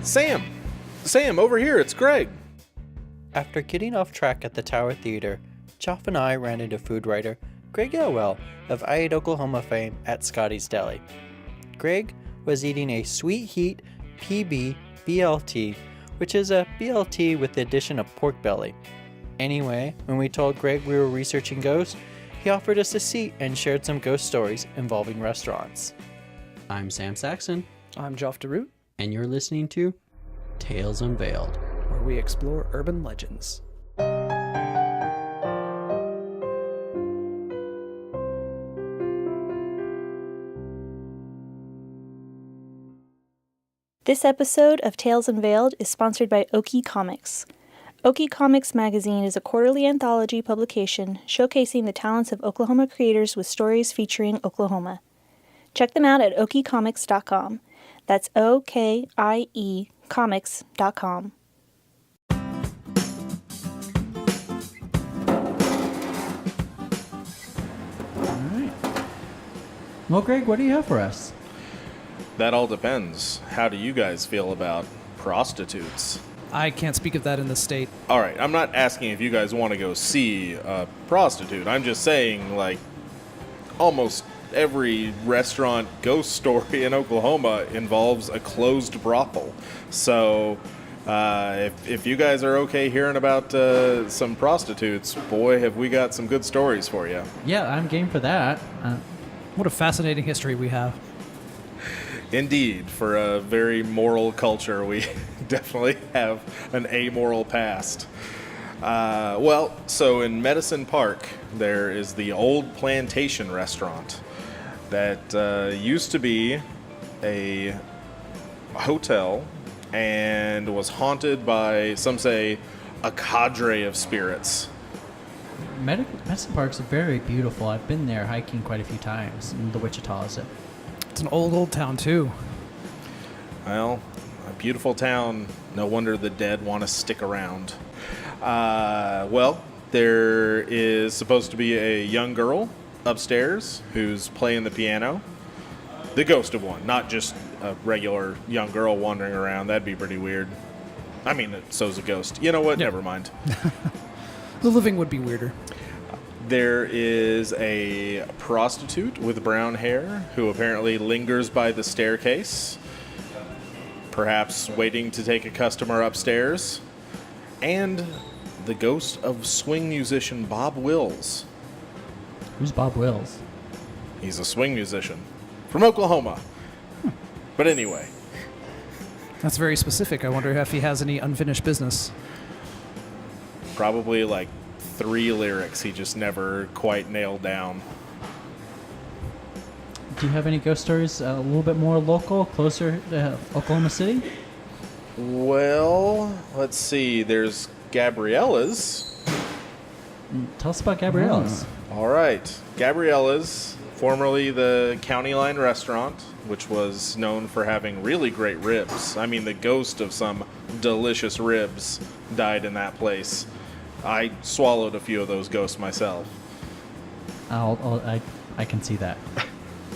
Sam! Sam, over here, it's Greg! After getting off track at the Tower Theater, Geoff and I ran into food writer Greg Elwell of I Ate Oklahoma fame at Scottie's Deli. Greg was eating a Sweet Heat PB BLT, which is a BLT with the addition of pork belly. Anyway, when we told Greg we were researching ghosts, he offered us a seat and shared some ghost stories involving restaurants. I'm Sam Saxton. I'm Geoff DeRoot, And you're listening to Tales Unveiled, where we explore urban legends. This episode of Tales Unveiled is sponsored by Okie Comics. Okie Comics magazine is a quarterly anthology publication showcasing the talents of Oklahoma creators with stories featuring Oklahoma. Check them out at okiecomics.com. That's O-K-I-E comics.com. Alright. Well, Greg, what do you have for us? That all depends. How do you guys feel about prostitutes? I can't speak of that in this state. Alright, I'm not asking if you guys want to go see a prostitute. I'm just saying, like, almost every restaurant ghost story in Oklahoma involves a closed brothel. So, if you guys are okay hearing about some prostitutes, boy, have we got some good stories for you. Yeah, I'm game for that. What a fascinating history we have. Indeed, for a very moral culture, we definitely have an amoral past. So in Medicine Park, there is the Old Plantation Restaurant that used to be a hotel and was haunted by, some say, a cadre of spirits. Medicine Park's very beautiful. I've been there hiking quite a few times in the Wichita. It's an old town, too. Well, a beautiful town. No wonder the dead want to stick around. There is supposed to be a young girl upstairs who's playing the piano. The ghost of one, not just a regular young girl wandering around. That'd be pretty weird. I mean, so's a ghost. You know what? Yeah. Never mind. The living would be weirder. There is a prostitute with brown hair who apparently lingers by the staircase, perhaps waiting to take a customer upstairs. And the ghost of swing musician Bob Wills. Who's Bob Wills? He's a swing musician from Oklahoma. But anyway. That's very specific. I wonder if he has any unfinished business. Probably like 3 lyrics he just never quite nailed down. Do you have any ghost stories a little bit more local, closer to Oklahoma City? Well, let's see. There's Gabriella's. Tell us about Gabriella's. All right. Gabriella's, formerly the County Line Restaurant, which was known for having really great ribs. I mean, the ghost of some delicious ribs died in that place. I swallowed a few of those ghosts myself. I can see that.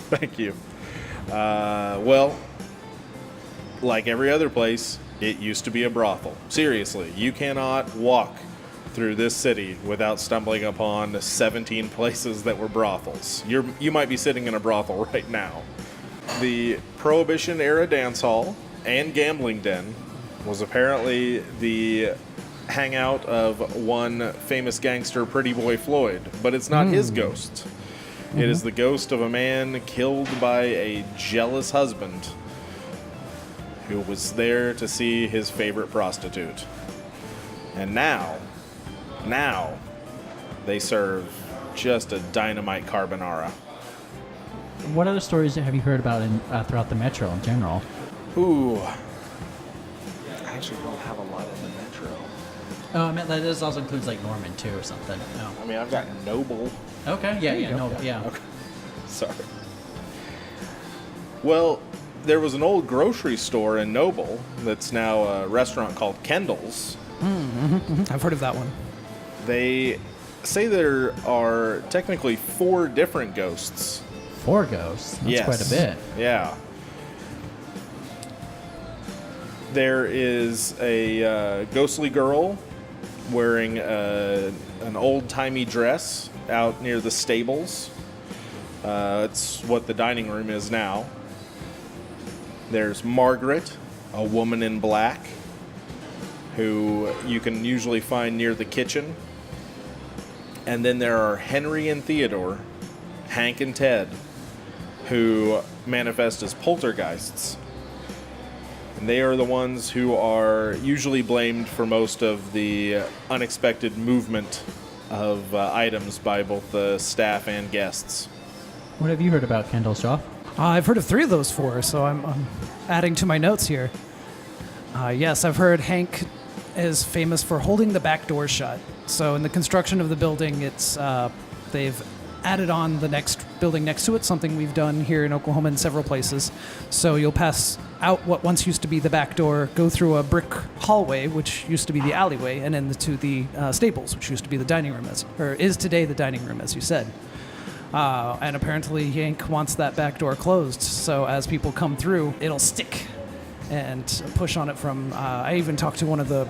Thank you. Like every other place, it used to be a brothel. Seriously, you cannot walk through this city without stumbling upon 17 places that were brothels. You might be sitting in a brothel right now. The Prohibition-era dance hall and gambling den was apparently the hangout of one famous gangster, Pretty Boy Floyd, but it's not his ghost. It is the ghost of a man killed by a jealous husband who was there to see his favorite prostitute. And now, they serve just a dynamite carbonara. What other stories have you heard about throughout the metro in general? Ooh. I actually don't have a lot in the metro. Oh, I meant that this also includes like Norman too or something. No. I mean, I've got Noble. Okay. Yeah. No. Yeah. Okay. Sorry. Well, there was an old grocery store in Noble that's now a restaurant called Kendall's. I've heard of that one. They say there are technically 4 different ghosts. 4 ghosts? That's yes. quite a bit. Yeah. There is a ghostly girl wearing an old-timey dress out near the stables. It's what the dining room is now. There's Margaret, a woman in black, who you can usually find near the kitchen. And then there are Henry and Theodore, Hank and Ted, who manifest as poltergeists. And they are the ones who are usually blamed for most of the unexpected movement of items by both the staff and guests. What have you heard about Kendall, Geoff? I've heard of 3 of those 4, so I'm adding to my notes here. Yes, I've heard Hank is famous for holding the back door shut. So in the construction of the building, it's they've added on the next building next to it, something we've done here in Oklahoma in several places. So you'll pass out what once used to be the back door, go through a brick hallway, which used to be the alleyway, and then to the stables, which used to be the dining room, is today the dining room, as you said. And apparently Hank wants that back door closed, so as people come through, it'll stick and push on it from... I even talked to one of the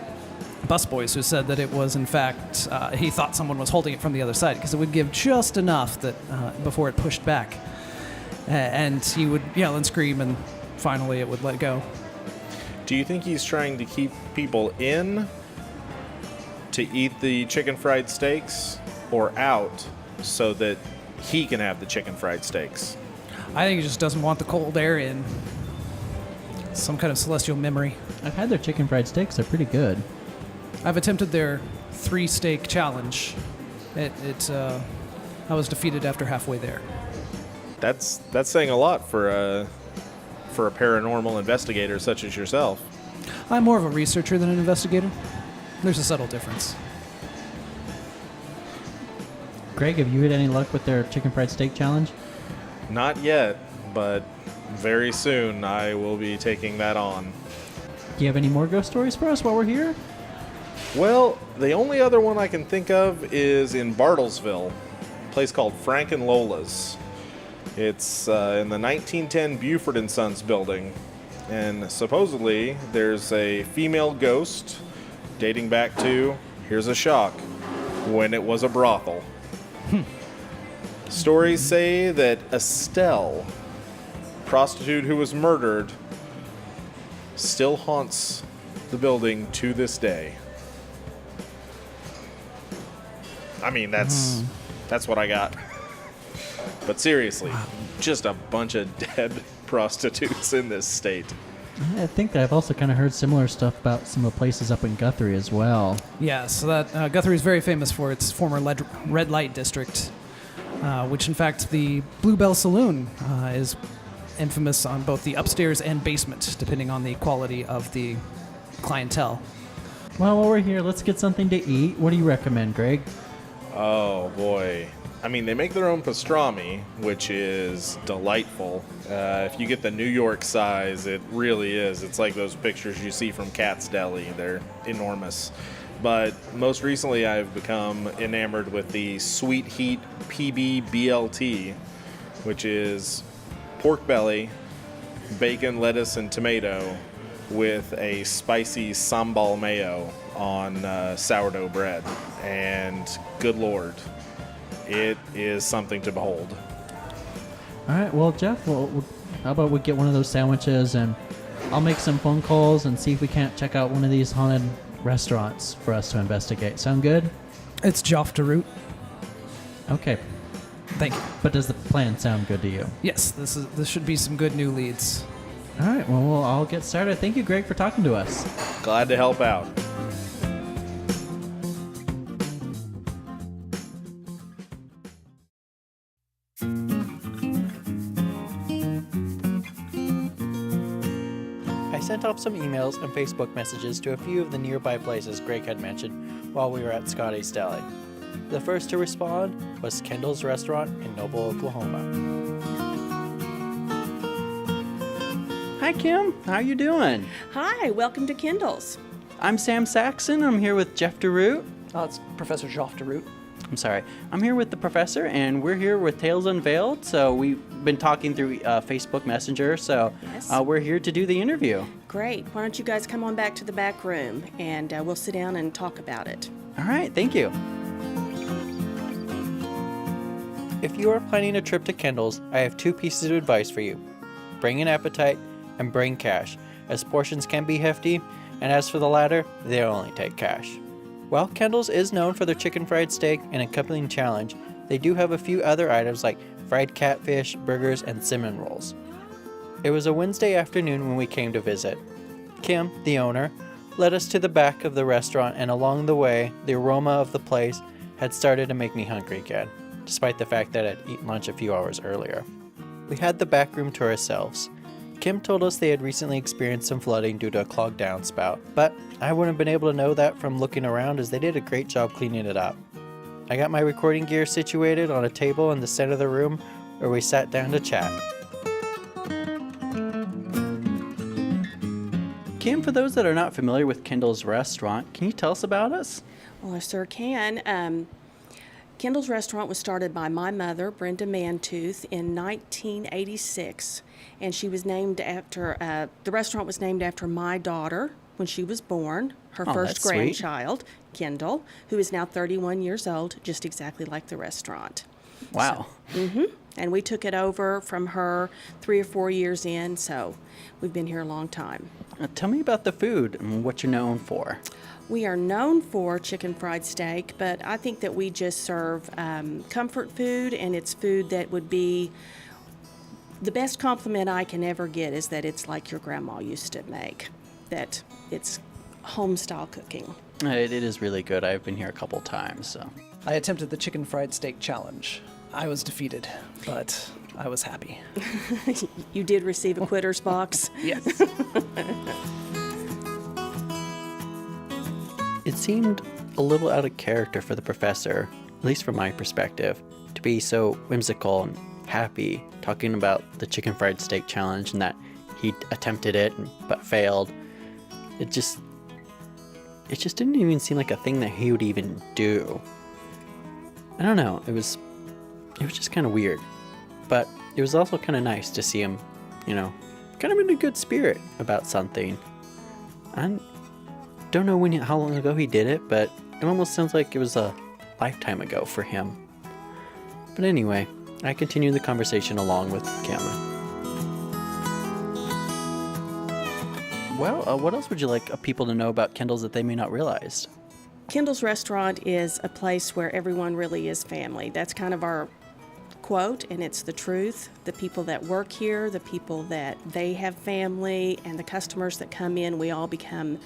busboys who said that it was, in fact, he thought someone was holding it from the other side because it would give just enough that before it pushed back. And he would yell and scream, and finally it would let go. Do you think he's trying to keep people in to eat the chicken fried steaks, or out so that he can have the chicken fried steaks? I think he just doesn't want the cold air in. Some kind of celestial memory. I've had their chicken fried steaks. They're pretty good. I've attempted their 3-steak challenge. I was defeated after halfway there. That's saying a lot for a paranormal investigator such as yourself. I'm more of a researcher than an investigator. There's a subtle difference. Greg, have you had any luck with their chicken fried steak challenge? Not yet, but very soon I will be taking that on. Do you have any more ghost stories for us while we're here? Well, the only other one I can think of is in Bartlesville, a place called Frank and Lola's. It's in the 1910 Buford & Sons building, and supposedly there's a female ghost dating back to, here's a shock, when it was a brothel. Stories say that Estelle, prostitute who was murdered, still haunts the building to this day. I mean, that's what I got. But seriously, just a bunch of dead prostitutes in this state. I think I've also kind of heard similar stuff about some of the places up in Guthrie as well. Yeah, so that Guthrie is very famous for its former red light district, which in fact the Bluebell Saloon is infamous on both the upstairs and basement, depending on the quality of the clientele. Well, while we're here, let's get something to eat. What do you recommend, Greg? Oh, boy. I mean, they make their own pastrami, which is delightful. If you get the New York size, it really is. It's like those pictures you see from Cat's Deli. They're enormous. But most recently, I've become enamored with the Sweet Heat PB BLT, which is pork belly, bacon, lettuce, and tomato with a spicy sambal mayo on sourdough bread. And good Lord, it is something to behold. All right, well, Jeff, how about we get one of those sandwiches, and I'll make some phone calls and see if we can't check out one of these haunted restaurants for us to investigate. Sound good? It's Geoff DeRoot. Okay. Thank you. But does the plan sound good to you? Yes, this should be some good new leads. All right, well, I'll get started. Thank you, Greg, for talking to us. Glad to help out. I sent off some emails and Facebook messages to a few of the nearby places Greg had mentioned while we were at Scottie's Deli. The first to respond was Kendall's Resturant in Noble, Oklahoma. Hi, Kim. How you doing? Hi, welcome to Kendall's. I'm Sam Saxton. I'm here with Geoff DeRoot. It's Professor Geoff DeRoot. I'm sorry. I'm here with the professor, and we're here with Tales Unveiled. So we've been talking through Facebook Messenger. So Yes. we're here to do the interview. Great. Why don't you guys come on back to the back room and we'll sit down and talk about it. All right. Thank you. If you are planning a trip to Kendall's, I have 2 pieces of advice for you. Bring an appetite and bring cash, as portions can be hefty, and as for the latter, they only take cash. While Kendall's is known for their chicken fried steak and accompanying challenge, they do have a few other items like fried catfish, burgers, and cinnamon rolls. It was a Wednesday afternoon when we came to visit. Kim, the owner, led us to the back of the restaurant, and along the way, the aroma of the place had started to make me hungry again, despite the fact that I'd eaten lunch a few hours earlier. We had the back room to ourselves. Kim told us they had recently experienced some flooding due to a clogged downspout, but I wouldn't have been able to know that from looking around, as they did a great job cleaning it up. I got my recording gear situated on a table in the center of the room where we sat down to chat. Kim, for those that are not familiar with Kendall's Restaurant, can you tell us about us? Well, I sure can. Kendall's Restaurant was started by my mother, Brenda Mantooth, in 1986, and she was named after, the restaurant was named after my daughter when she was born, her first that's sweet. grandchild, Kendall, who is now 31 years old, just exactly like the restaurant. Wow. And we took it over from her 3 or 4 years in, so we've been here a long time. Tell me about the food and what you're known for. We are known for chicken fried steak, but I think that we just serve comfort food, and it's food that would be the best compliment I can ever get is that it's like your grandma used to make, that it's home style cooking. It is really good. I've been here a couple times, so. I attempted the chicken fried steak challenge. I was defeated, but I was happy. You did receive a quitter's box? Yes. It seemed a little out of character for the professor, at least from my perspective, to be so whimsical and happy, talking about the chicken fried steak challenge and that he attempted it but failed. It just didn't even seem like a thing that he would even do. I don't know, it was just kind of weird. But it was also kind of nice to see him, kind of in a good spirit about something. I don't know how long ago he did it, but it almost sounds like it was a lifetime ago for him. But anyway, I continued the conversation along with Kim. Well, what else would you like people to know about Kendall's that they may not realize? Kendall's Restaurant is a place where everyone really is family. That's kind of our quote, and it's the truth. The people that work here, the people that they have family, and the customers that come in, we all become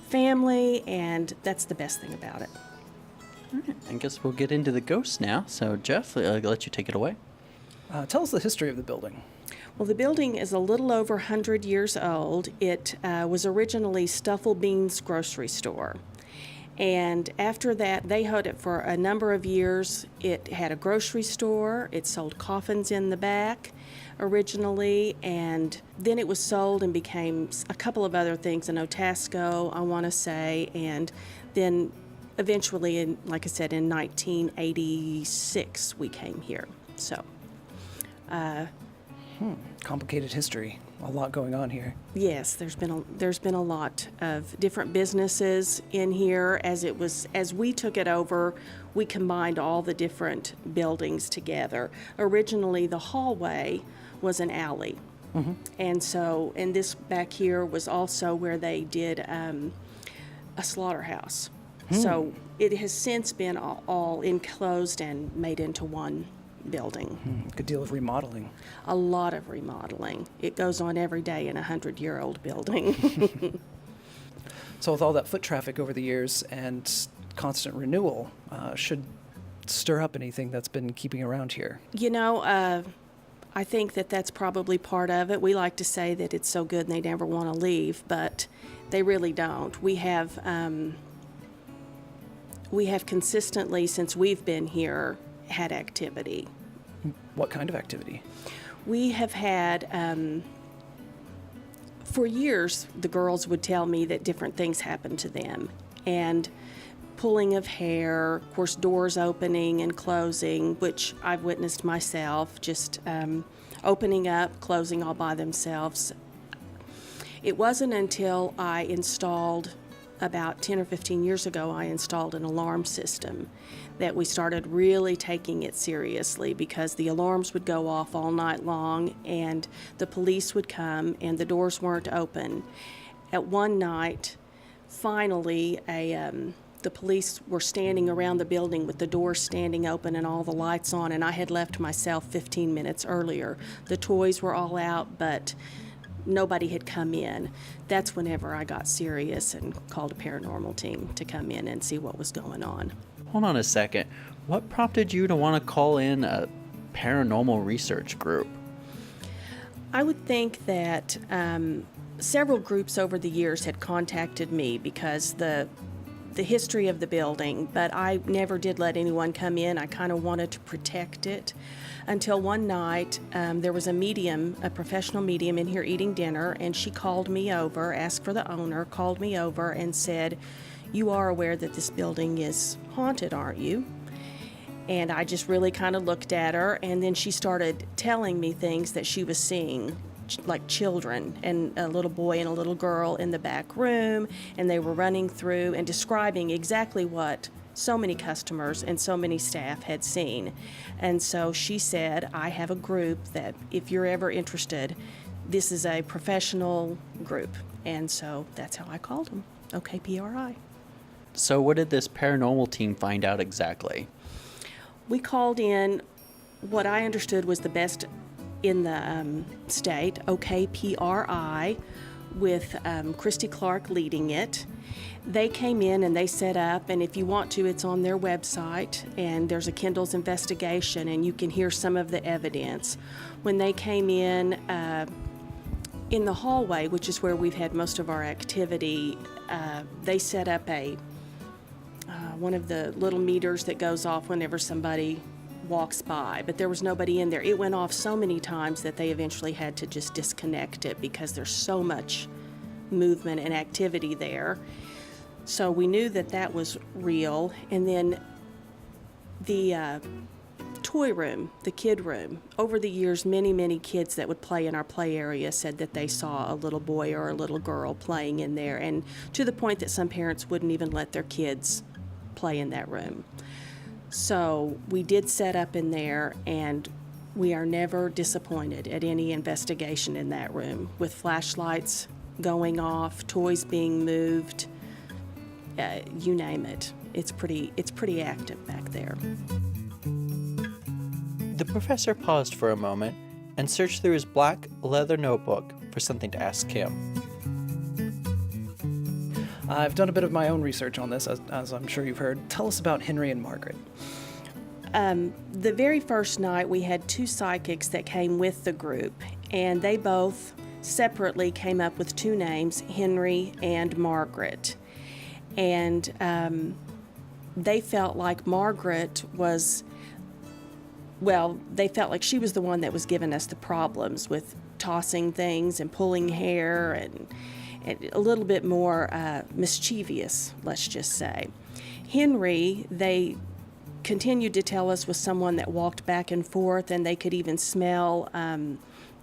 family, and that's the best thing about it. All right, I guess we'll get into the ghosts now. So, Jeff, I'll let you take it away. Tell us the history of the building. Well, the building is a little over 100 years old. It was originally Stufflebean's grocery store. And after that, they had it for a number of years. It had a grocery store. It sold coffins in the back originally, and then it was sold and became a couple of other things, an Otasco, I want to say, and then eventually, like I said, in 1986, we came here. So, Complicated history. A lot going on here. yes, there's been a lot of different businesses in here. As we took it over, we combined all the different buildings together. Originally, the hallway was an alley. And this back here was also where they did a slaughterhouse. So it has since been all enclosed and made into one building. Good deal of remodeling. A lot of remodeling. It goes on every day in a 100-year-old building. So with all that foot traffic over the years and constant renewal, should stir up anything that's been keeping around here. I think that that's probably part of it. We like to say that it's so good and they never want to leave, but they really don't. We have consistently, since we've been here, had activity. What kind of activity? We have had, for years, the girls would tell me that different things happened to them. And pulling of hair, of course, doors opening and closing, which I've witnessed myself, just opening up, closing all by themselves. It wasn't until I installed, about 10 or 15 years ago, I installed an alarm system that we started really taking it seriously, because the alarms would go off all night long and the police would come and the doors weren't open. At one night, finally, the police were standing around the building with the doors standing open and all the lights on, and I had left myself 15 minutes earlier. The toys were all out, but nobody had come in. That's whenever I got serious and called a paranormal team to come in and see what was going on. Hold on a second. What prompted you to want to call in a paranormal research group? I would think that several groups over the years had contacted me because the history of the building, but I never did let anyone come in. I kind of wanted to protect it until one night there was a medium, a professional medium in here eating dinner, and she called me over, asked for the owner, called me over and said, "You are aware that this building is haunted, aren't you?" And I just really kind of looked at her, and then she started telling me things that she was seeing, like children and a little boy and a little girl in the back room, and they were running through and describing exactly what so many customers and so many staff had seen. And so she said, "I have a group that if you're ever interested, this is a professional group." And so that's how I called them, OKPRI. So what did this paranormal team find out exactly? We called in what I understood was the best in the state, OKPRI, with Christy Clark leading it. They came in and they set up, and if you want to, it's on their website, and there's a Kendall's investigation, and you can hear some of the evidence. When they came in the hallway, which is where we've had most of our activity, they set up one of the little meters that goes off whenever somebody walks by, but there was nobody in there. It went off so many times that they eventually had to just disconnect it because there's so much movement and activity there. So we knew that that was real. And then the toy room, the kid room, over the years, many kids that would play in our play area said that they saw a little boy or a little girl playing in there, and to the point that some parents wouldn't even let their kids play in that room. So we did set up in there, and we are never disappointed at any investigation in that room, with flashlights going off, toys being moved, you name it. It's pretty active back there. The professor paused for a moment and searched through his black leather notebook for something to ask Kim. I've done a bit of my own research on this, as I'm sure you've heard. Tell us about Henry and Margaret. The very first night, we had two psychics that came with the group, and they both separately came up with two names, Henry and Margaret. And they felt like Margaret was, they felt like she was the one that was giving us the problems with tossing things and pulling hair and a little bit more mischievous, let's just say. Henry, they continued to tell us, was someone that walked back and forth, and they could even smell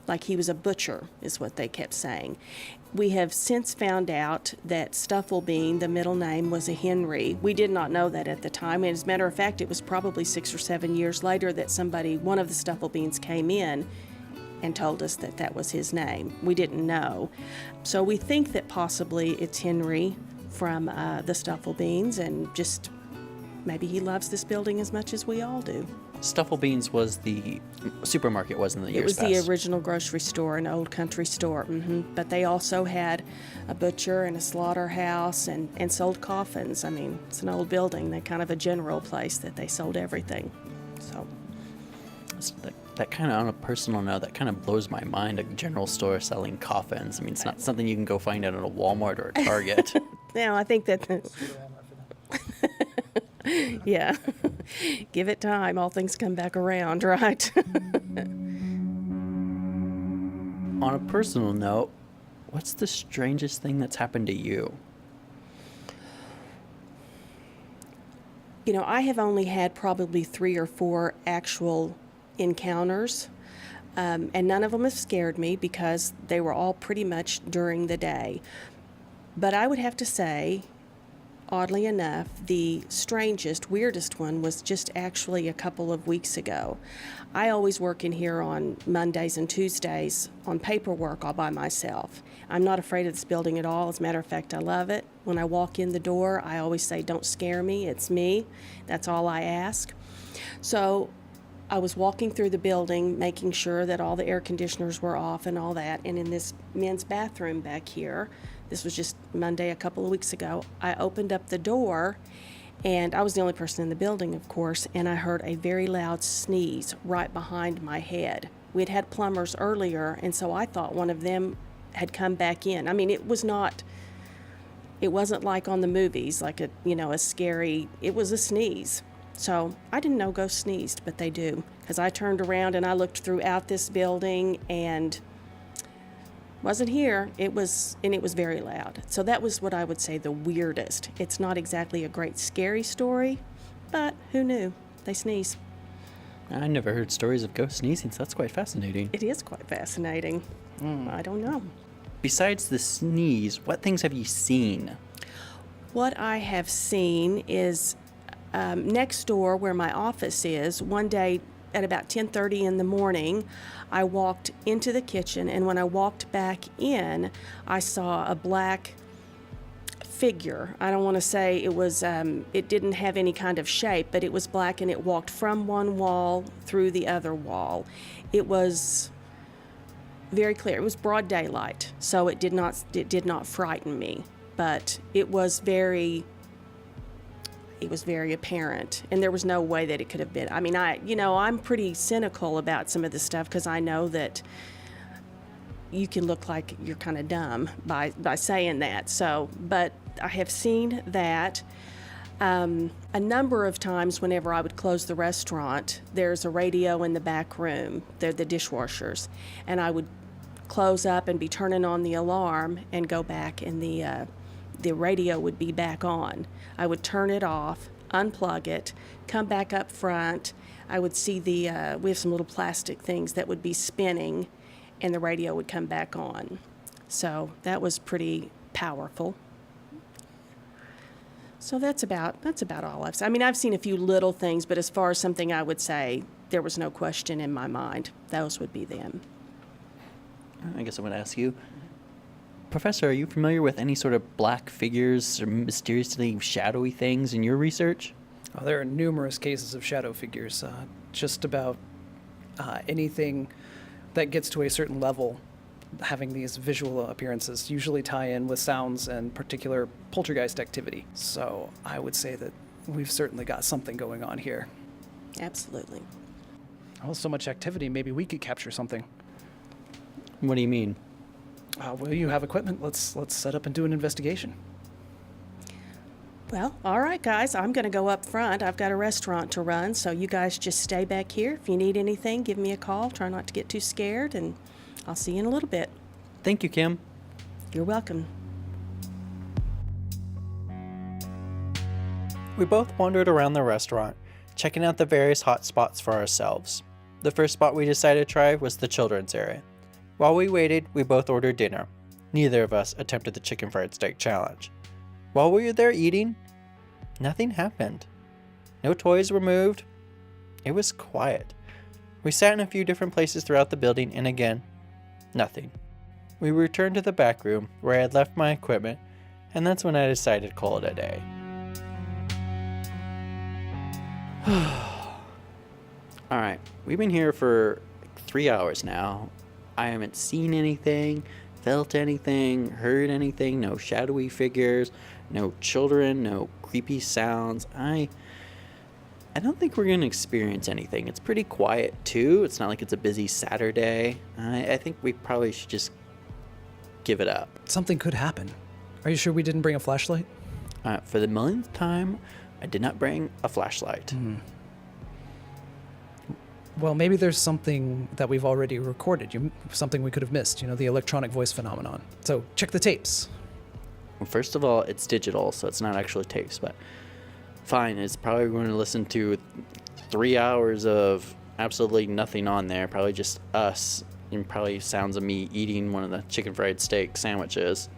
like he was a butcher, is what they kept saying. We have since found out that Stufflebean, the middle name, was a Henry. We did not know that at the time, and as a matter of fact, it was probably 6 or 7 years later that one of the Stufflebeans came in and told us that that was his name. We didn't know. So we think that possibly it's Henry from the Stufflebeans, and just maybe he loves this building as much as we all do. Stufflebeans was the supermarket, wasn't it? It was the original grocery store, an old country store. But they also had a butcher and a slaughterhouse and sold coffins. I mean, it's an old building. They're kind of a general place that they sold everything. So that kind of, on a personal note, that kind of blows my mind, a general store selling coffins. I mean, it's not something you can go find out at a Walmart or a Target. No, I think that... Yeah. Give it time. All things come back around, right? On a personal note, what's the strangest thing that's happened to you? I have only had probably 3 or 4 actual encounters, and none of them have scared me because they were all pretty much during the day. But I would have to say, oddly enough, the strangest, weirdest one was just actually a couple of weeks ago. I always work in here on Mondays and Tuesdays on paperwork all by myself. I'm not afraid of this building at all. As a matter of fact, I love it. When I walk in the door, I always say, "Don't scare me, it's me." That's all I ask. So I was walking through the building, making sure that all the air conditioners were off and all that, and in this men's bathroom back here, this was just Monday a couple of weeks ago, I opened up the door, and I was the only person in the building, of course, and I heard a very loud sneeze right behind my head. We'd had plumbers earlier, and so I thought one of them had come back in. I mean, it wasn't like on the movies, like a scary, it was a sneeze. So I didn't know ghosts sneezed, but they do, because I turned around and I looked throughout this building and wasn't here. It was very loud. So that was what I would say the weirdest. It's not exactly a great scary story, but who knew? They sneeze. I never heard stories of ghosts sneezing, so that's quite fascinating. It is quite fascinating. I don't know. Besides the sneeze, what things have you seen? What I have seen is next door where my office is, one day at about 10:30 in the morning, I walked into the kitchen, and when I walked back in, I saw a black figure. I don't want to say it was, it didn't have any kind of shape, but it was black, and it walked from one wall through the other wall. It was very clear. It was broad daylight, so it did not frighten me, but it was very apparent, and there was no way that it could have been. I mean, I'm pretty cynical about some of this stuff because I know that you can look like you're kind of dumb by saying that. So, but I have seen that a number of times. Whenever I would close the restaurant, there's a radio in the back room. They're the dishwashers, and I would close up and be turning on the alarm and go back, and the radio would be back on. I would turn it off, unplug it, come back up front. I would see we have some little plastic things that would be spinning, and the radio would come back on. So that was pretty powerful. So that's about all I've seen. I mean, I've seen a few little things, but as far as something I would say, there was no question in my mind. Those would be them. I guess I want to ask you, Professor, are you familiar with any sort of black figures or mysteriously shadowy things in your research? Oh, there are numerous cases of shadow figures. Just about anything that gets to a certain level, having these visual appearances usually tie in with sounds and particular poltergeist activity. So I would say that we've certainly got something going on here. Absolutely. Well, so much activity, maybe we could capture something. What do you mean? Well, you have equipment. Let's set up and do an investigation. Well, all right, guys. I'm going to go up front. I've got a restaurant to run, so you guys just stay back here. If you need anything, give me a call. Try not to get too scared, and I'll see you in a little bit. Thank you, Kim. You're welcome. We both wandered around the restaurant, checking out the various hot spots for ourselves. The first spot we decided to try was the children's area. While we waited, we both ordered dinner. Neither of us attempted the chicken fried steak challenge. While we were there eating, nothing happened. No toys were moved. It was quiet. We sat in a few different places throughout the building, and again, nothing. We returned to the back room where I had left my equipment, and that's when I decided to call it a day. Alright, we've been here for 3 hours now. I haven't seen anything, felt anything, heard anything, no shadowy figures, no children, no creepy sounds. I don't think we're going to experience anything. It's pretty quiet too. It's not like it's a busy Saturday. I think we probably should just give it up. Something could happen. Are you sure we didn't bring a flashlight? For the millionth time, I did not bring a flashlight. Well, maybe there's something that we've already recorded, something we could have missed, the electronic voice phenomenon. So check the tapes. Well, first of all, it's digital, so it's not actually tapes, but fine. It's probably going to listen to 3 hours of absolutely nothing on there. Probably just us, and probably sounds of me eating one of the chicken fried steak sandwiches.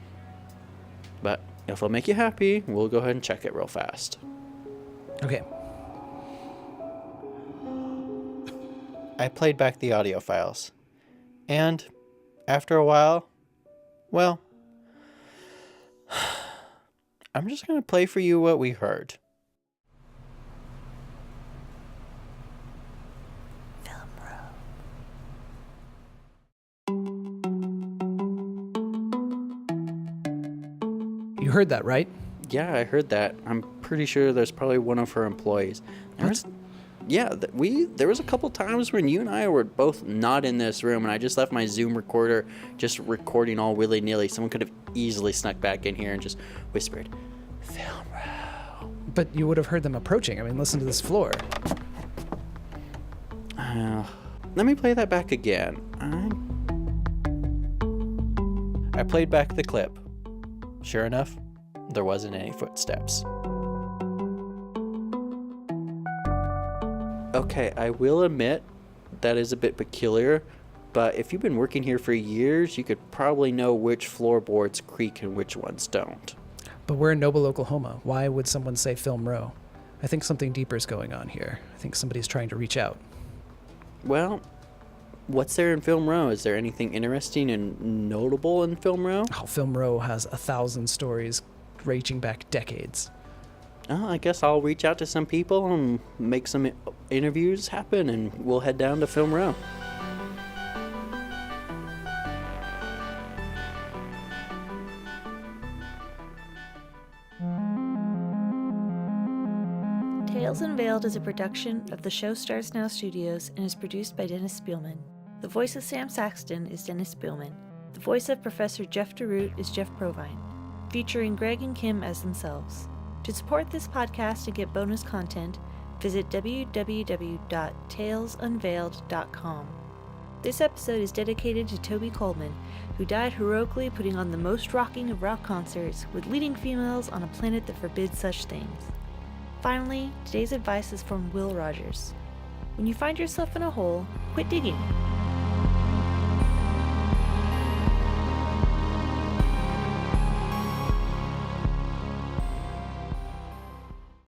But if it'll make you happy, we'll go ahead and check it real fast. Okay. I played back the audio files. And after a while, well, I'm just going to play for you what we heard. You heard that, right? Yeah, I heard that. I'm pretty sure there's probably one of her employees. There was a couple times when you and I were both not in this room, and I just left my Zoom recorder just recording all willy-nilly. Someone could have easily snuck back in here and just whispered, "Film row." But you would have heard them approaching. I mean, listen to this floor. Let me play that back again. I played back the clip. Sure enough, there wasn't any footsteps. Okay, I will admit that is a bit peculiar, but if you've been working here for years, you could probably know which floorboards creak and which ones don't. But we're in Noble, Oklahoma. Why would someone say Film Row? I think something deeper is going on here. I think somebody's trying to reach out. Well, what's there in Film Row? Is there anything interesting and notable in Film Row? Oh, Film Row has 1,000 stories reaching back decades. I guess I'll reach out to some people and make some interviews happen, and we'll head down to Film Row. Tales Unveiled is a production of the Show Stars Now Studios and is produced by Dennis Spielman. The voice of Sam Saxton is Dennis Spielman. The voice of Professor Geoff DeRoot is Jeff Provine, featuring Greg and Kim as themselves. To support this podcast and get bonus content, visit www.talesunveiled.com. This episode is dedicated to Tobi Coleman, who died heroically putting on the most rocking of rock concerts with leading females on a planet that forbids such things. Finally, today's advice is from Will Rogers. When you find yourself in a hole, quit digging.